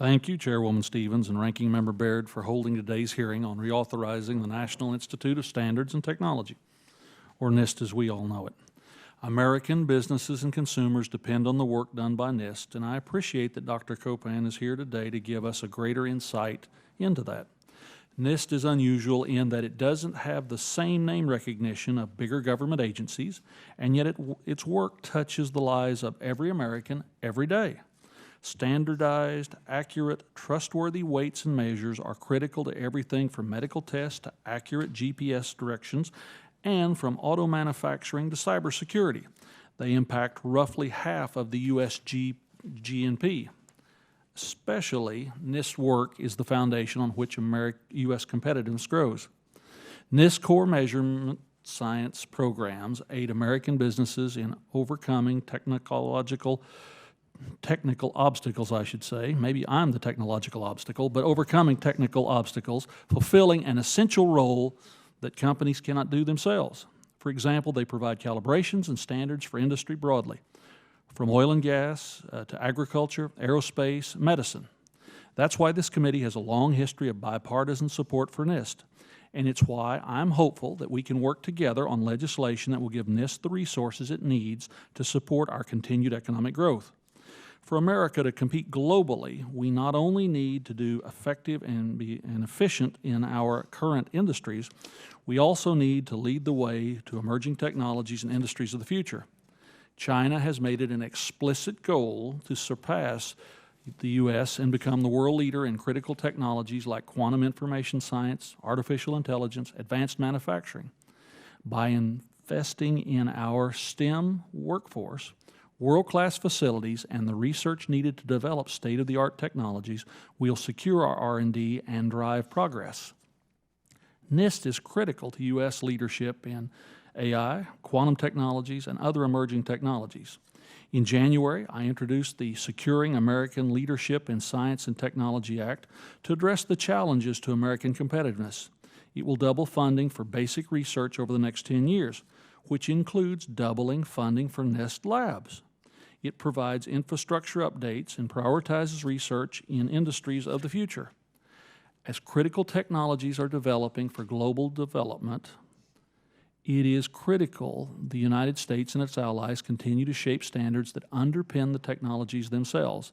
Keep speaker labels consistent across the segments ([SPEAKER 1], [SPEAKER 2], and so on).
[SPEAKER 1] Thank you, Chairwoman Stevens and Ranking Member Baird, for holding today's hearing on reauthorizing the National Institute of Standards and Technology, or NIST as we all know it. American businesses and consumers depend on the work done by NIST, and I appreciate that Dr. Copan is here today to give us a greater insight into that. NIST is unusual in that it doesn't have the same name recognition of bigger government agencies, and yet its work touches the lives of every American every day. Standardized, accurate, trustworthy weights and measures are critical to everything from medical tests to accurate GPS directions and from auto manufacturing to cybersecurity. They impact roughly half of the U.S. GNP. Especially, NIST work is the foundation on which U.S. competitiveness grows. NIST core measurement science programs aid American businesses in overcoming technical obstacles, I should say. Maybe I'm the technological obstacle, but overcoming technical obstacles, fulfilling an essential role that companies cannot do themselves. For example, they provide calibrations and standards for industry broadly, from oil and gas to agriculture, aerospace, medicine. That's why this committee has a long history of bipartisan support for NIST, and it's why I'm hopeful that we can work together on legislation that will give NIST the resources it needs to support our continued economic growth. For America to compete globally, we not only need to do effective and be efficient in our current industries, we also need to lead the way to emerging technologies and industries of the future. China has made it an explicit goal to surpass the U.S. and become the world leader in critical technologies like quantum information science, artificial intelligence, advanced manufacturing. By investing in our STEM workforce, world-class facilities, and the research needed to develop state-of-the-art technologies, we'll secure our R&D and drive progress. NIST is critical to U.S. leadership in AI, quantum technologies, and other emerging technologies. In January, I introduced the Securing American Leadership in Science and Technology Act to address the challenges to American competitiveness. It will double funding for basic research over the next 10 years, which includes doubling funding for NIST labs. It provides infrastructure updates and prioritizes research in industries of the future. As critical technologies are developing for global development, it is critical the United States and its allies continue to shape standards that underpin the technologies themselves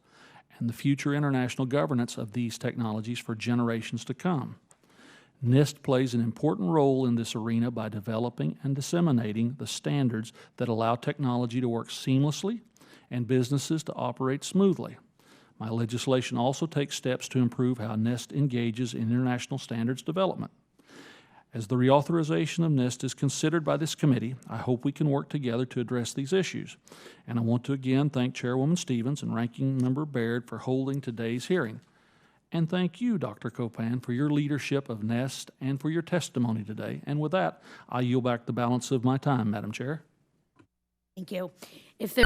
[SPEAKER 1] and the future international governance of these technologies for generations to come. NIST plays an important role in this arena by developing and disseminating the standards that allow technology to work seamlessly and businesses to operate smoothly. My legislation also takes steps to improve how NIST engages in international standards development. As the reauthorization of NIST is considered by this committee, I hope we can work together to address these issues. And I want to again thank Chairwoman Stevens and Ranking Member Baird for holding today's hearing. And thank you, Dr. Copan, for your leadership of NIST and for your testimony today. And with that, I yield back the balance of my time, Madam Chair.
[SPEAKER 2] Thank you. If there